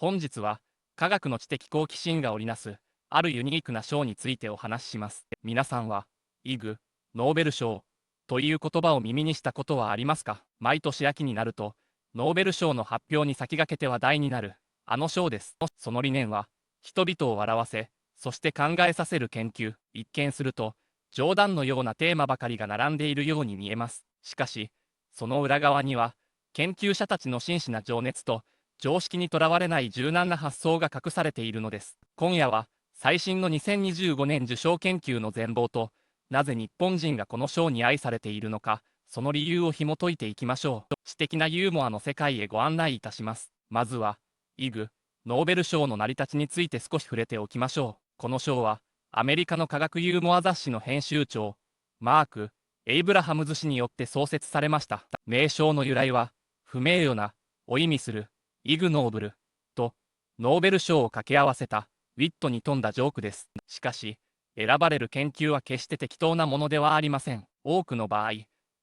本日は科学の知的好奇心が織りなすあるユニークな賞についてお話しします。皆さんはイグ・ノーベル賞という言葉を耳にしたことはありますか？毎年秋になるとノーベル賞の発表に先駆けて話題になるあの賞です。その理念は人々を笑わせ、そして考えさせる研究。一見すると冗談のようなテーマばかりが並んでいるように見えます。しかしその裏側には研究者たちの真摯な情熱と常識にとらわれない柔軟な発想が隠されているのです。今夜は最新の2025年受賞研究の全貌と、なぜ日本人がこの賞に愛されているのか、その理由を紐解いていきましょう。知的なユーモアの世界へご案内いたします。まずはイグ・ノーベル賞の成り立ちについて少し触れておきましょう。この賞はアメリカの科学ユーモア雑誌の編集長マーク・エイブラハムズ氏によって創設されました。名称の由来は不名誉なを意味するイグ・ノーブルとノーベル賞を掛け合わせたウィットに富んだジョークです。しかし選ばれる研究は決して適当なものではありません。多くの場合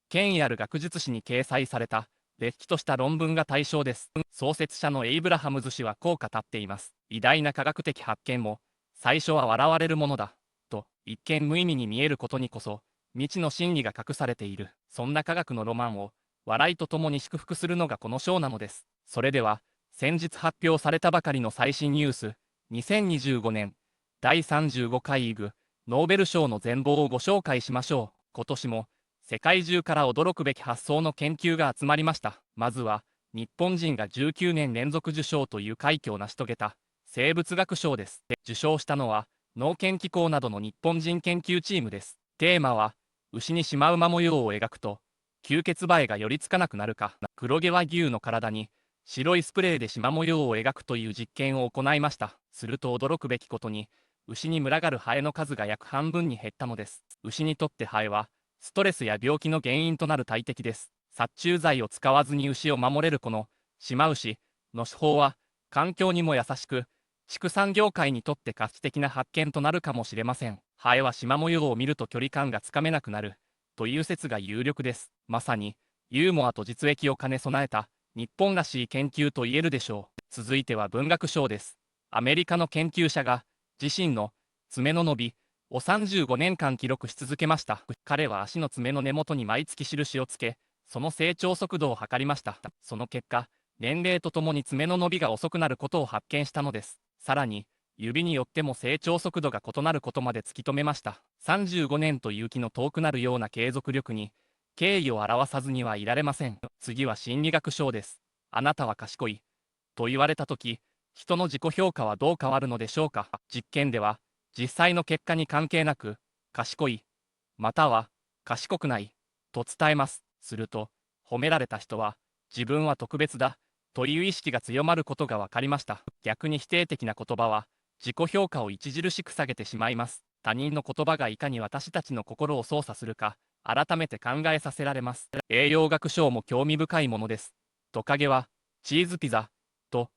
権威ある学術誌に掲載されたれっきとした論文が対象です。創設者のエイブラハムズ氏はこう語っています。偉大な科学的発見も最初は笑われるものだと、一見無意味に見えることにこそ未知の真理が隠されている。そんな科学のロマンを笑いとともに祝福するのがこの賞なのです。それでは先日発表されたばかりの最新ニュース、2025年第35回イグ・ノーベル賞の全貌をご紹介しましょう。今年も世界中から驚くべき発想の研究が集まりました。まずは日本人が19年連続受賞という快挙を成し遂げた生物学賞です。受賞したのは農研機構などの日本人研究チームです。テーマは牛にシマウマ模様を描くと吸血映えがよりつかなくなるか。黒毛和牛の体に白いスプレーで縞模様を描くという実験を行いました。すると驚くべきことに牛に群がるハエの数が約半分に減ったのです。牛にとってハエはストレスや病気の原因となる大敵です。殺虫剤を使わずに牛を守れるこのシマウシの手法は環境にも優しく、畜産業界にとって画期的な発見となるかもしれません。ハエは縞模様を見ると距離感がつかめなくなるという説が有力です。まさにユーモアと実益を兼ね備えた日本らしい研究と言えるでしょう。続いては文学賞です。アメリカの研究者が自身の爪の伸びを35年間記録し続けました。彼は足の爪の根元に毎月印をつけ、その成長速度を測りました。その結果、年齢とともに爪の伸びが遅くなることを発見したのです。さらに、指によっても成長速度が異なることまで突き止めました。35年という気の遠くなるような継続力に、敬意を表さずにはいられません。次は心理学賞です。あなたは賢いと言われたとき、人の自己評価はどう変わるのでしょうか。実験では、実際の結果に関係なく、賢い、または賢くないと伝えます。すると、褒められた人は、自分は特別だという意識が強まることが分かりました。逆に否定的な言葉は、自己評価を著しく下げてしまいます。他人の言葉がいかに私たちの心を操作するか、改めて考えさせられます。栄養学賞も興味深いものです。トカゲは、チーズピザと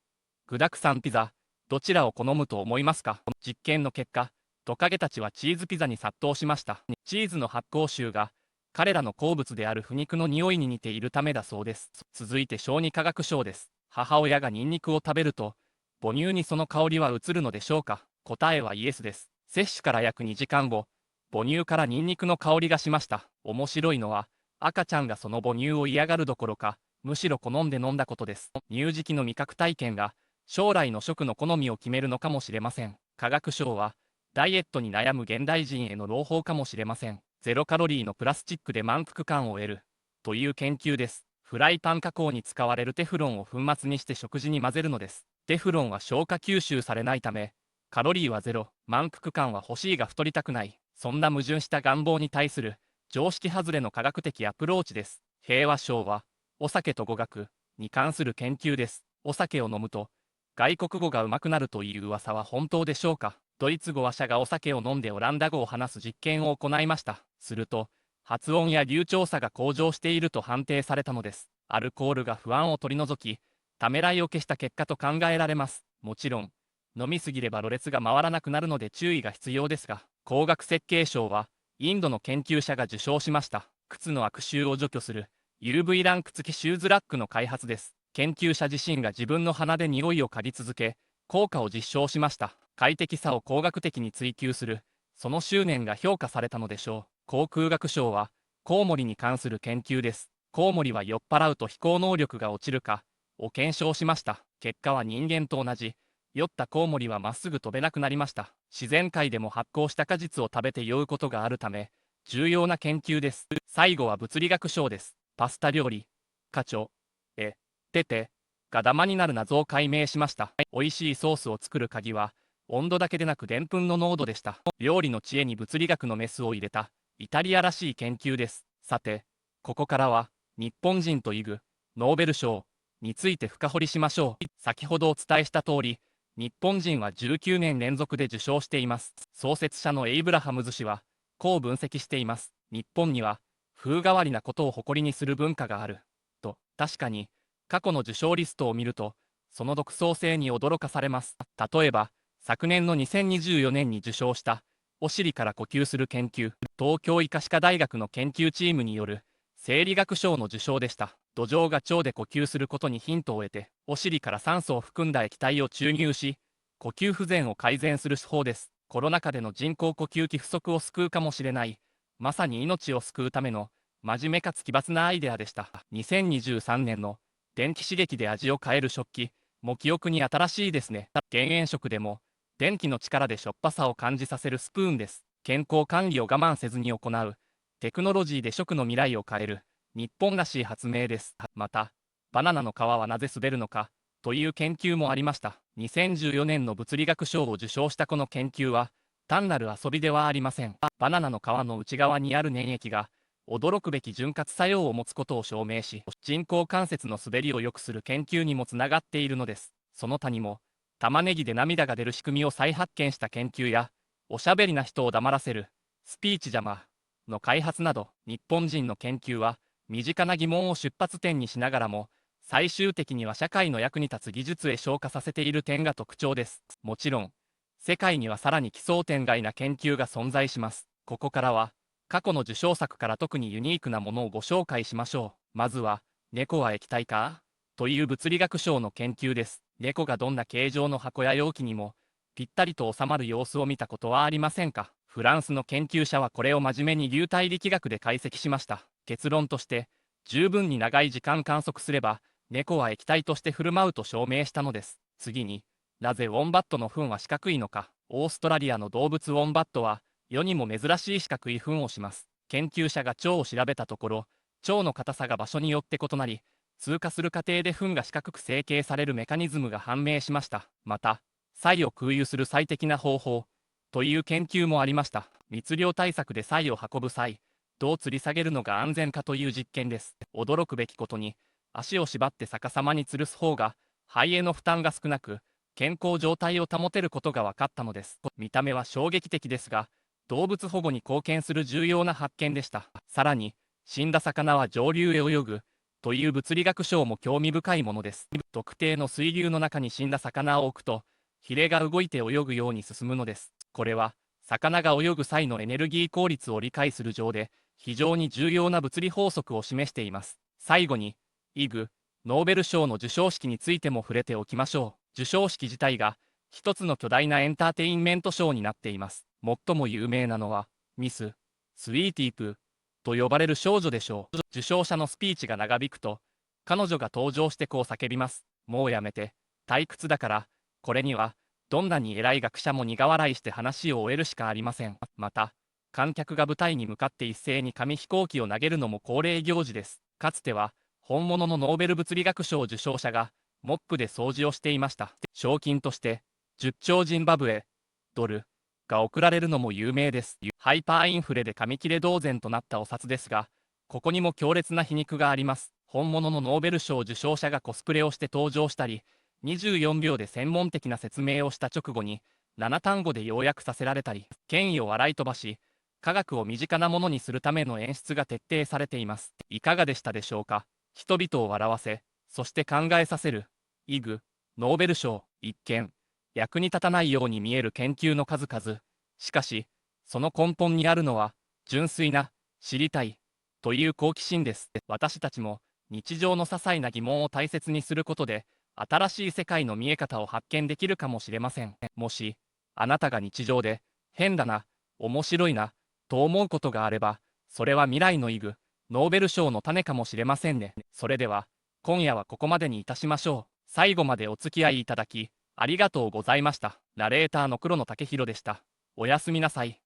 具沢山ピザ、どちらを好むと思いますか？実験の結果、トカゲたちはチーズピザに殺到しました。チーズの発酵臭が彼らの好物である腐肉の匂いに似ているためだそうです。続いて小児科学賞です。母親がニンニクを食べると母乳にその香りは移るのでしょうか？答えはイエスです。摂取から約2時間後、母乳からニンニクの香りがしました。面白いのは赤ちゃんがその母乳を嫌がるどころか、むしろ好んで飲んだことです。乳児期の味覚体験が将来の食の好みを決めるのかもしれません。科学賞はダイエットに悩む現代人への朗報かもしれません。ゼロカロリーのプラスチックで満腹感を得るという研究です。フライパン加工に使われるテフロンを粉末にして食事に混ぜるのです。テフロンは消化吸収されないため、カロリーはゼロ、満腹感は欲しいが太りたくない。そんな矛盾した願望に対する常識外れの科学的アプローチです。平和賞はお酒と語学に関する研究です。お酒を飲むと外国語が上手くなるという噂は本当でしょうか？ドイツ語話者がお酒を飲んでオランダ語を話す実験を行いました。すると、発音や流暢さが向上していると判定されたのです。アルコールが不安を取り除き、ためらいを消した結果と考えられます。もちろん、飲みすぎればろれつが回らなくなるので注意が必要ですが、工学設計賞は、インドの研究者が受賞しました。靴の悪臭を除去する UV ランク付きシューズラックの開発です。研究者自身が自分の鼻で匂いを嗅ぎ続け、効果を実証しました。快適さを工学的に追求する、その執念が評価されたのでしょう。航空学賞は、コウモリに関する研究です。コウモリは酔っ払うと飛行能力が落ちるかを検証しました。結果は人間と同じ。酔ったコウモリはまっすぐ飛べなくなりました。自然界でも発酵した果実を食べて酔うことがあるため、重要な研究です。最後は物理学賞です。パスタ料理、カチョ、テテがダマになる謎を解明しました。美味しいソースを作る鍵は、温度だけでなくでんぷんの濃度でした。料理の知恵に物理学のメスを入れた、イタリアらしい研究です。さて、ここからは、日本人とイグ、ノーベル賞について深掘りしましょう。先ほどお伝えした通り、日本人は19年連続で受賞しています。創設者のエイブラハムズ氏は、こう分析しています。日本には、風変わりなことを誇りにする文化がある。と、確かに、過去の受賞リストを見ると、その独創性に驚かされます。例えば、昨年の2024年に受賞した、お尻から呼吸する研究、東京医科歯科大学の研究チームによる、生理学賞の受賞でした。土壌が腸で呼吸することにヒントを得て、お尻から酸素を含んだ液体を注入し、呼吸不全を改善する手法です。コロナ禍での人工呼吸器不足を救うかもしれない、まさに命を救うための、真面目かつ奇抜なアイデアでした。2023年の電気刺激で味を変える食器も記憶に新しいですね。減塩食でも電気の力でしょっぱさを感じさせるスプーンです。健康管理を我慢せずに行うテクノロジーで食の未来を変える日本らしい発明です。また、バナナの皮はなぜ滑るのかという研究もありました。2014年の物理学賞を受賞したこの研究は単なる遊びではありません。バナナの皮の内側にある粘液が驚くべき潤滑作用を持つことを証明し、人工関節の滑りを良くする研究にもつながっているのです。その他にも、玉ねぎで涙が出る仕組みを再発見した研究や、おしゃべりな人を黙らせる、スピーチジャマーの開発など、日本人の研究は、身近な疑問を出発点にしながらも、最終的には社会の役に立つ技術へ昇華させている点が特徴です。もちろん、世界にはさらに奇想天外な研究が存在します。ここからは、過去の受賞作から特にユニークなものをご紹介しましょう。まずは、猫は液体かという物理学賞の研究です。猫がどんな形状の箱や容器にもぴったりと収まる様子を見たことはありませんか？フランスの研究者はこれを真面目に流体力学で解析しました。結論として、十分に長い時間観測すれば、猫は液体として振る舞うと証明したのです。次に、なぜウォンバットの糞は四角いのか？オーストラリアの動物ウォンバットは、世にも珍しい四角い糞をします。研究者が腸を調べたところ、腸の硬さが場所によって異なり、通過する過程で糞が四角く成形されるメカニズムが判明しました。また、鰓を空輸する最適な方法という研究もありました。密漁対策で鰓を運ぶ際、どう吊り下げるのが安全かという実験です。驚くべきことに、足を縛って逆さまに吊るす方が、肺への負担が少なく、健康状態を保てることが分かったのです。見た目は衝撃的ですが、動物保護に貢献する重要な発見でした。さらに、死んだ魚は上流へ泳ぐという物理学賞も興味深いものです。特定の水流の中に死んだ魚を置くと、ヒレが動いて泳ぐように進むのです。これは、魚が泳ぐ際のエネルギー効率を理解する上で、非常に重要な物理法則を示しています。最後に、イグ・ノーベル賞の授賞式についても触れておきましょう。授賞式自体が、一つの巨大なエンターテインメントショーになっています。最も有名なのは、ミス・スウィーティープと呼ばれる少女でしょう。受賞者のスピーチが長引くと、彼女が登場してこう叫びます。もうやめて、退屈だから、これには、どんなに偉い学者も苦笑いして話を終えるしかありません。また、観客が舞台に向かって一斉に紙飛行機を投げるのも恒例行事です。かつては、本物のノーベル物理学賞受賞者が、モップで掃除をしていました。賞金として、10兆ジンバブエドルが贈られるのも有名です。ハイパーインフレで紙切れ同然となったお札ですが、ここにも強烈な皮肉があります。本物のノーベル賞受賞者がコスプレをして登場したり、24秒で専門的な説明をした直後に、7単語で要約させられたり、権威を笑い飛ばし、科学を身近なものにするための演出が徹底されています。いかがでしたでしょうか？人々を笑わせ、そして考えさせる、イグ・ノーベル賞。一見、役に立たないように見える研究の数々。しかし、その根本にあるのは、純粋な、知りたい、という好奇心です。私たちも、日常の些細な疑問を大切にすることで、新しい世界の見え方を発見できるかもしれません。もし、あなたが日常で、変だな、面白いな、と思うことがあれば、それは未来のイグ・ノーベル賞の種かもしれませんね。それでは、今夜はここまでにいたしましょう。最後までお付き合いいただき、ありがとうございました。ナレーターの黒野武弘でした。おやすみなさい。